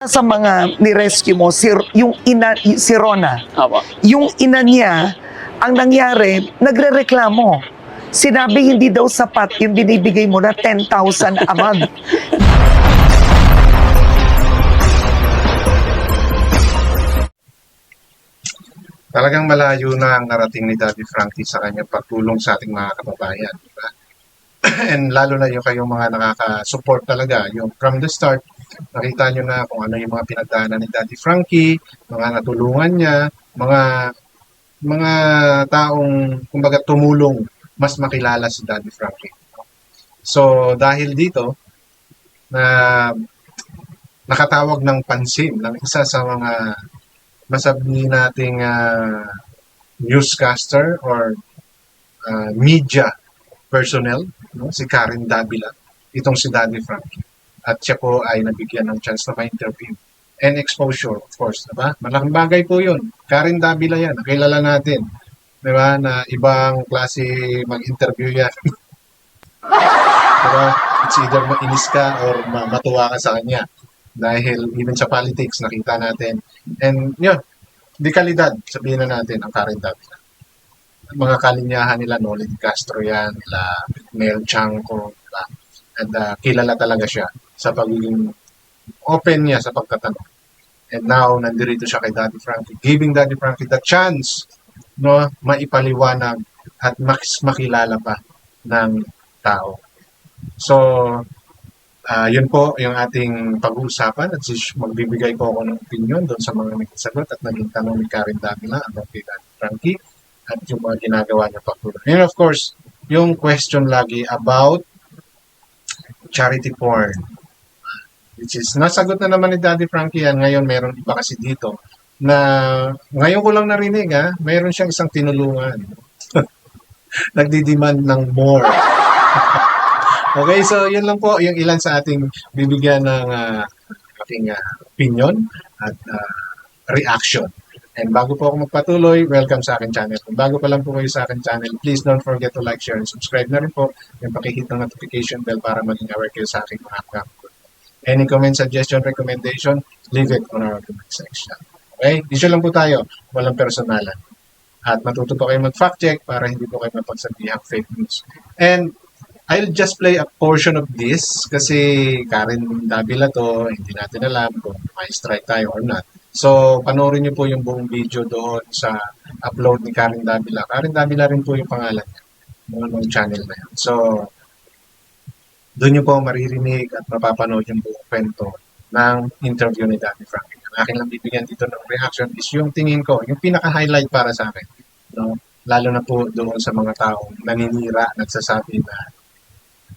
Sa mga ni-rescue mo, yung ina, si Rona, Opo. yung ina niya, ang nangyari, nagrereklamo. Sinabi hindi daw sapat yung binibigay mo na 10,000 a month. Talagang malayo na ang narating ni Daddy Frankie sa kanyang pagtulong sa ating mga kababayan. Diba? And lalo na yung kayong mga nakaka-support talaga. Yung from the start, nakita nyo na kung ano yung mga pinagdaanan ni Daddy Frankie, mga natulungan niya, mga taong kumbaga tumulong mas makilala si Daddy Frankie. So dahil dito na nakatawag ng pansin ng isa sa mga masabi nating newscaster or media personnel, no? Si Karen Davila, itong si Daddy Frankie. At siya po ay nabigyan ng chance na ma-interview. And exposure, of course, diba? Malaking bagay po yun. Karen Davila yan, nakilala natin. Diba? Na ibang klase mag-interview yan. Diba? It's either mainis ka or matuwa ka sa kanya. Dahil even sa politics, nakita natin. And yun, di kalidad, sabihin na natin, ang Karen Davila. Mga kalinyahan nila, Nolin Castro yan, nila Mel Chanco, diba? And kilala talaga siya sa pagiging open niya sa pagtatanong. And now, nandirito siya kay Daddy Frankie, giving Daddy Frankie the chance, no, maipaliwanag at makilala pa ng tao. So, yun po yung ating pag-uusapan at magbibigay po ako ng opinion doon sa mga nagsasagot at naging tanong ni Karen Davila about kay Daddy Frankie at yung mga ginagawa niya pagtulong. And of course, yung question lagi about charity porn. Which is, nasagot na naman ni Daddy Frankie yan. Ngayon, meron iba kasi dito na ngayon ko lang narinig mayroon siyang isang tinulungan. Nagdi-demand ng more. Okay, so yun lang po yung ilan sa ating bibigyan ng ating opinion at reaction. And bago po ako magpatuloy, welcome sa akin channel. Kung bago pa lang po kayo sa akin channel, please don't forget to like, share, and subscribe na rin po. Yung pakihit ng notification bell para maging aware kayo sa aking mga upcoming. Any comment, suggestion, recommendation, leave it on our comment section. Okay? Issue lang po tayo. Walang personalan. At matuto po kayo mag-fact check para hindi po kayo mapagsabihang fake news. And I'll just play a portion of this kasi Karen Davila to, hindi natin alam kung may strike tayo or not. So, panoorin niyo po yung buong video doon sa upload ni Karen Davila. Karen Davila rin po yung pangalan niya ng channel na yun. So, doon niyo po maririnig at mapapanood yung buong kwento ng interview ni Daddy Frankie. Ang akin lang bibigyan dito ng reaction is yung tingin ko, yung pinaka-highlight para sa akin. No? Lalo na po doon sa mga taong naninira, nagsasabi na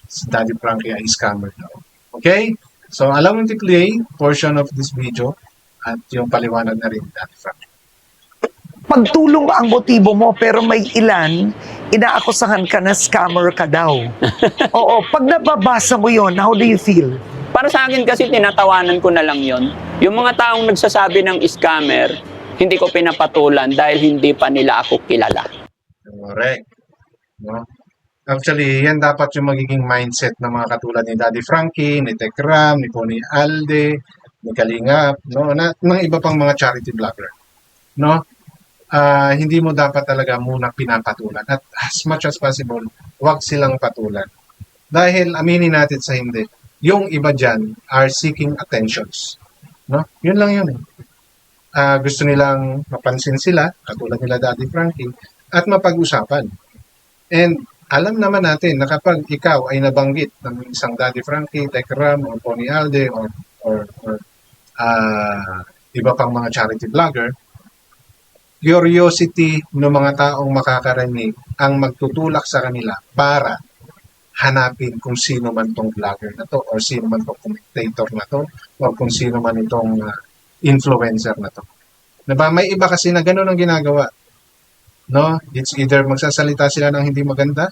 si Daddy Frankie ay scammer daw. Okay? So, allow me to play portion of this video at yung paliwanag na rin ni Daddy Frankie. Pagtulong ang motibo mo, pero may ilan, inaakusahan ka na scammer ka daw. Oo, pag nababasa mo yon, how do you feel? Para sa akin kasi tinatawanan ko na lang yon. Yung mga taong nagsasabi ng scammer, hindi ko pinapatulan dahil hindi pa nila ako kilala. Correct. No? Actually, yan dapat yung magiging mindset ng mga katulad ni Daddy Frankie, ni Tekram, ni Pony Alde, ni Kalingap, no? Na, mga iba pang mga charity vlogger. No? Hindi mo dapat talaga muna pinapatulan. At as much as possible, huwag silang patulan. Dahil aminin natin sa hindi, yung iba dyan are seeking attentions. No? Yun lang yun. Gusto nilang mapansin sila, katulad nila Daddy Frankie, at mapag-usapan. And alam naman natin na kapag ikaw ay nabanggit ng isang Daddy Frankie, Tekram, o Pony Alde, or iba pang mga charity vlogger, curiosity ng mga taong makakarinig ang magtutulak sa kanila para hanapin kung sino man tong vlogger na to or sino man tong commentator na to or kung sino man itong influencer na to. Diba? May iba kasi na gano'n ang ginagawa. No? It's either magsasalita sila ng hindi maganda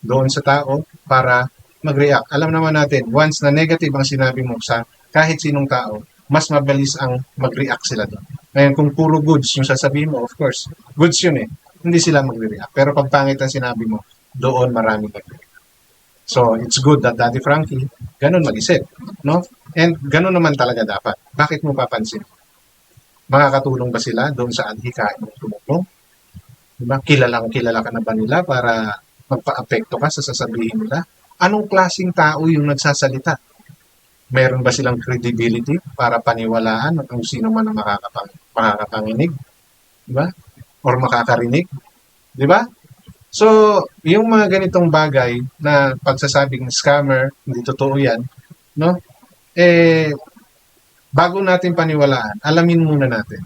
doon sa tao para mag-react. Alam naman natin, once na negative ang sinabi mo sa kahit sinong tao, mas mabilis ang mag-react sila doon. Ngayon, kung puro goods yung sasabihin mo, of course, goods yun eh. Hindi sila mag-react. Pero pag pangit ang sinabi mo, doon marami mag-react. So, it's good that Daddy Frankie ganun mag-isip, no? And ganun naman talaga dapat. Bakit mo papansin? Makakatulong ba sila doon sa adhikain mong tumulong? Diba? Kilala ka na ba nila para magpa-apekto ka sa sasabihin nila? Anong klaseng tao yung nagsasalita? Meron ba silang credibility para paniwalaan kung sino man ang makakapanginig? Diba? Or makakarinig? Diba? So, yung mga ganitong bagay na pagsasabing scammer, hindi totoo yan, no? Bago natin paniwalaan, alamin muna natin.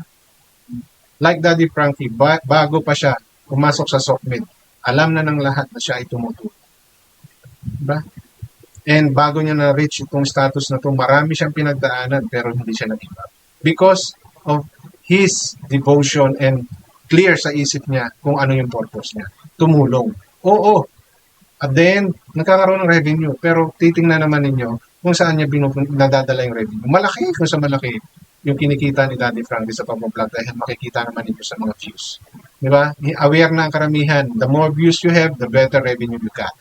Like Daddy Frankie, bago pa siya pumasok sa SOCMED, alam na ng lahat na siya ay tumutulong. Diba? And bago niya na-reach itong status na to, marami siyang pinagdaanan pero hindi siya nag-give up. Because of his devotion and clear sa isip niya kung ano yung purpose niya. Tumulong. Oo. At then, nagkakaroon ng revenue. Pero titingnan naman ninyo kung saan niya nadadala yung revenue. Malaki kung sa malaki yung kinikita ni Daddy Frankie sa pag-vlog dahil makikita naman ninyo sa mga views. Di ba? Aware na ang karamihan. The more views you have, the better revenue you got.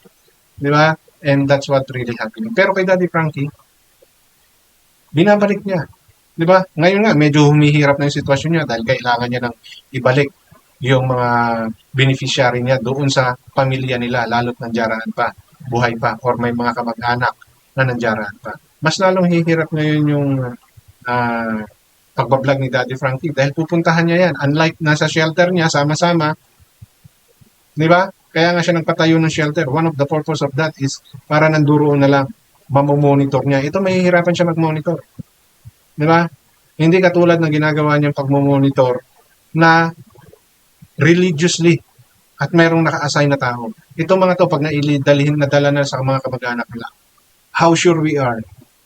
Di ba? And that's what really happening. Pero kay Daddy Frankie, binabalik niya. Di ba? Ngayon nga, medyo humihirap na yung sitwasyon niya dahil kailangan niya ng ibalik yung mga beneficiary niya doon sa pamilya nila, lalo't nandiyan pa, buhay pa, or may mga kamag-anak na nandiyan pa. Mas lalong hihirap ngayon yung pagbablog ni Daddy Frankie dahil pupuntahan niya yan. Unlike nasa shelter niya, sama-sama, di ba? Kaya nga siya nagpatayo ng shelter. One of the purpose of that is para nanduroon na lang, mamomonitor niya. Ito, mahihirapan siya mag-monitor. Di ba? Hindi katulad ng ginagawa niyang pag-monitor na religiously at mayroong naka-assign na tao. Ito mga to, pag nadala na sa mga kamag-anak nila, how sure we are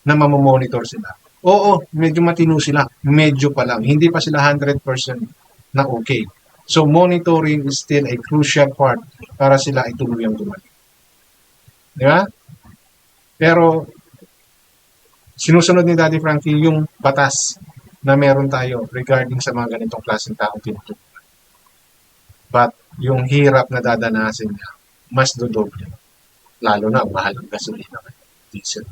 na mamomonitor sila. Oo, medyo matino sila. Medyo pa lang. Hindi pa sila 100% na okay. So, monitoring is still a crucial part para sila ay tuluyang tumalik. Di ba? Pero, sinusunod ni Daddy Frankie yung batas na meron tayo regarding sa mga ganitong klaseng taong tinutulungan. But, yung hirap na dadanasin niya, mas dodoble. Lalo na, mahal ang gasolina. Diesel.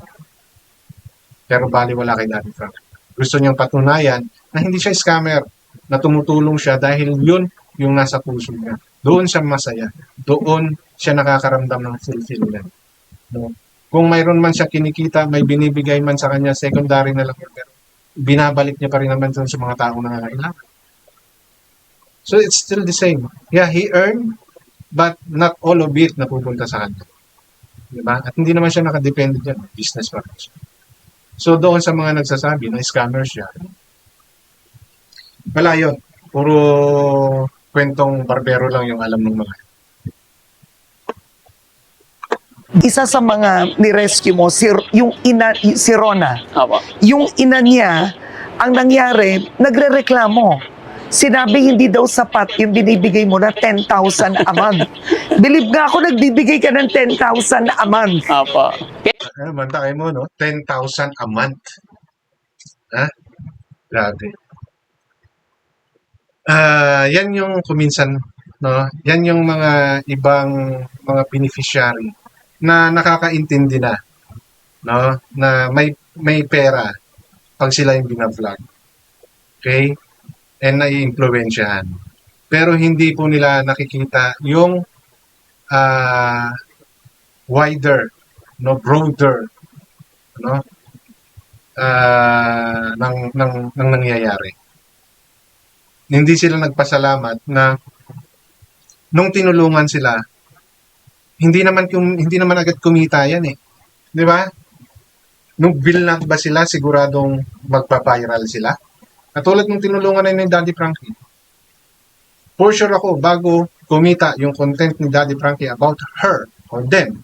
Pero baliwala kay Daddy Frankie. Gusto niyang patunayan na hindi siya scammer, na tumutulong siya dahil yun yung nasa puso niya. Doon siya masaya. Doon siya nakakaramdam ng fulfillment. No? Kung mayroon man siya kinikita, may binibigay man sa kanya, secondary na lang yun. Pero binabalik niya pa rin naman sa mga taong nangangailangan. So it's still the same. Yeah, he earned, but not all of it napupunta sa kanya. Diba? At hindi naman siya nakadepende dyan. Business pa rin siya. So doon sa mga nagsasabi na scammer siya, wala yun. Puro kwentong barbero lang yung alam ng mga. Isa sa mga ni-rescue mo, yung ina, si Rona. Opo. Yung ina niya, ang nangyari, nagre-reklamo. Sinabi hindi daw sapat yung binibigay mo na 10,000 a month. Believe nga ako, nagbibigay ka ng 10,000 a month. Opo. Mantakay mo, no? 10,000 a month. Ha? Grabe. Yan yung kuminsan, no? Yan yung mga ibang mga beneficiary na nakakaintindi na, no? Na may pera pag sila yung bina-vlog. Okay? And nai-impluwensyahan. Pero hindi po nila nakikita yung wider, no, broader, no, ng nangyayari. Hindi sila nagpasalamat na nung tinulungan sila, hindi naman agad kumita yan eh. Di ba? Nung build ba sila, siguradong magpa-viral sila. Katulad nung tinulungan na ni Daddy Frankie. For sure ako, bago kumita yung content ni Daddy Frankie about her or them,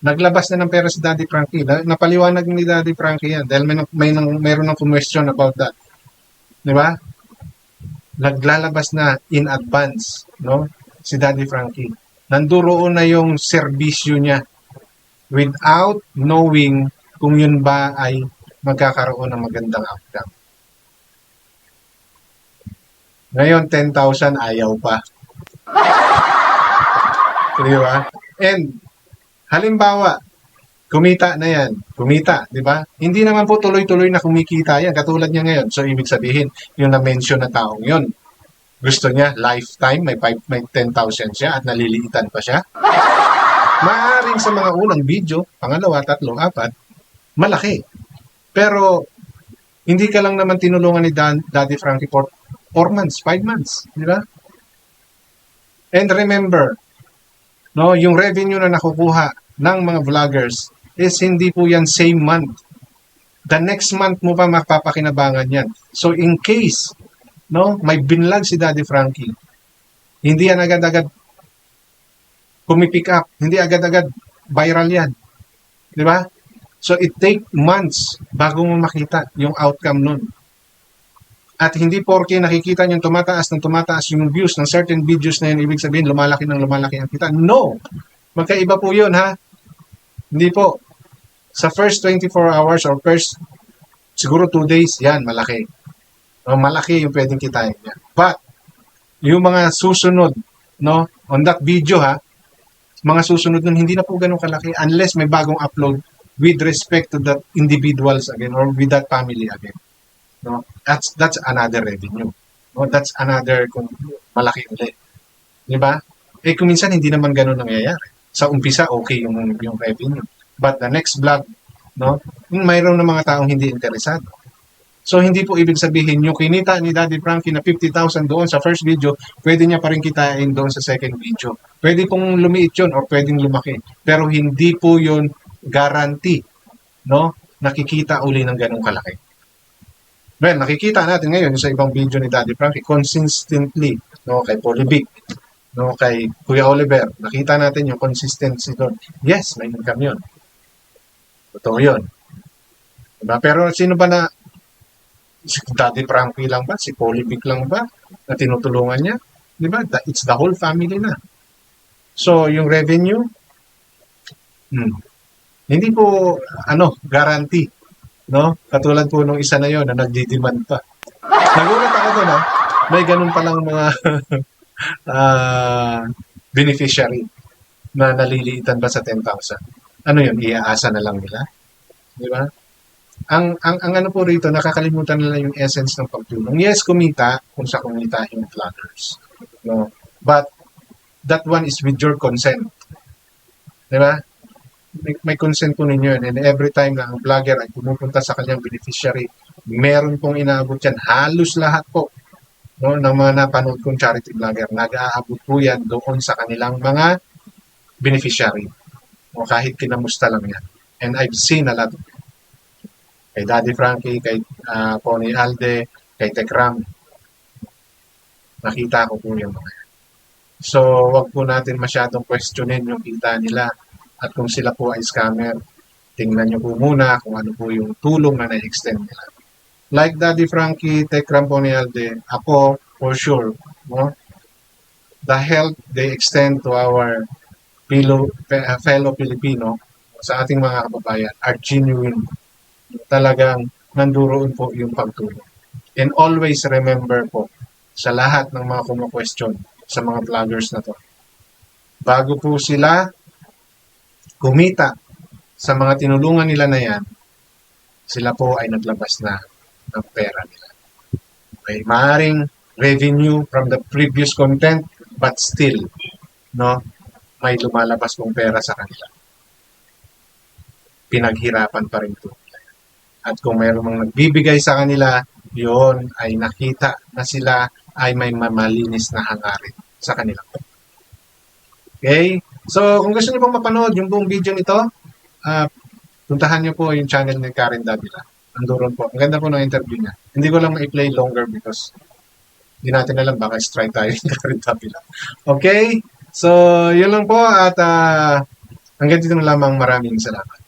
naglabas na ng pera si Daddy Frankie. Napaliwanag ni Daddy Frankie yan dahil mayroon ng question about that. Di ba? Naglalabas na in advance, no? Si Daddy Frankie. Nanduroon na yung serbisyo niya without knowing kung yun ba ay magkakaroon ng magandang outcome. Ngayon, 10,000 ayaw pa. Di ba? And Halimbawa, kumita na yan. Kumita, di ba? Hindi naman po tuloy-tuloy na kumikita yan. Katulad niya ngayon. So, ibig sabihin, yung na-mention na taong yun, gusto niya lifetime, may 10,000 siya at naliliitan pa siya. Maaaring sa mga unang video, pangalawa, tatlo, apat, malaki. Pero, hindi ka lang naman tinulungan ni Daddy Frankie for 4 months, 5 months, di ba? And remember, no, yung revenue na nakukuha ng mga vloggers is hindi po yan same month. The next month mo pa mapapakinabangan yan. So in case, no, may binlag si Daddy Frankie, hindi yan agad-agad pumipick up, hindi agad-agad viral yan. Di ba? So it take months bago mo makita yung outcome nun. At hindi porke nakikita nyo tumataas yung views ng certain videos na yun, ibig sabihin lumalaki ang kita. No! Magkaiba po yun, ha? Hindi po. Sa first 24 hours or first siguro 2 days, yan, malaki. Malaki yung pwedeng kitain yan. But, yung mga susunod, no, on that video, ha, mga susunod nun, hindi na po ganun kalaki unless may bagong upload with respect to that individuals again or with that family again. No, that's another revenue. No, that's another kung malaki ulit. 'Di ba? Kung minsan hindi naman ganoon nangyayari. Sa umpisa okay yung revenue. But the next vlog, no, mayroon ng mga taong hindi interesado. So hindi po ibig sabihin yung kinita ni Daddy Frankie na 50,000 doon sa first video, pwede niya pa rin kitain doon sa second video. Pwede pong lumiit yun or pwedeng lumaki. Pero hindi po yun guarantee, no, nakikita uli ng ganong kalaki. Well, nakikita natin ngayon sa ibang video ni Daddy Frankie consistently, no, kay Polybic, no, kay Kuya Oliver, nakita natin yung consistency doon. Yes, may income yun. Totoo yun. Diba? Pero sino ba na, si Daddy Frankie lang ba? Si Polybic lang ba? Na tinutulungan niya? Diba? It's the whole family na. So, yung revenue, hindi po, guarantee. No? Katulad po nung isa na yon na nagdi-demand pa. Nagulat ako doon, ha? May ganun palang mga beneficiary na naliliitan ba sa 10,000. Ano yun? Iaasa na lang nila. Di ba? Ang ano po rito, nakakalimutan nila yung essence ng pagtulong. Yes, kumita kung sa kumita yung vloggers. No? But that one is with your consent. Di ba? May consent po ninyo yun. And every time na ang vlogger ay pumupunta sa kanyang beneficiary, meron pong inaabot yan. Halos lahat po, no, ng mga napanood kong charity vlogger, nag-aabot po yan doon sa kanilang mga beneficiary. O kahit kinamusta lang yan. And I've seen a lot of it. Kay Daddy Frankie, kay Pony Alde, kay Tekram. Nakita ko po yung mga yan. So, wag po natin masyadong questionin yung kita nila. At kung sila po ay scammer, tingnan nyo po muna kung ano po yung tulong na na-extend nila. Like Daddy Frankie, Tekram, Pony Alde, ako, for sure, no? The help they extend to our fellow Filipino, sa ating mga kababayan, are genuine. Talagang nanduroon po yung pagtulong. And always remember po, sa lahat ng mga kumu-question sa mga vloggers na to, bago po sila kumita sa mga tinulungan nila na yan, sila po ay naglabas na ng pera nila. May maaaring revenue from the previous content, but still, no, may lumalabas pong pera sa kanila. Pinaghirapan pa rin po. At kung mayroong mga nagbibigay sa kanila, yun ay nakita na sila ay may mamalinis na hangarin sa kanila. Okay? So, kung gusto niyo pong mapanood yung buong video nito, puntahan niyo po yung channel ni Karen Davila. Nandoon po. Ang ganda po ng interview niya. Hindi ko lang ma-play longer because hindi natin alam baka strike tayo ni Karen Davila. Okay? So, yun lang po at hanggang dito na lamang, maraming salamat.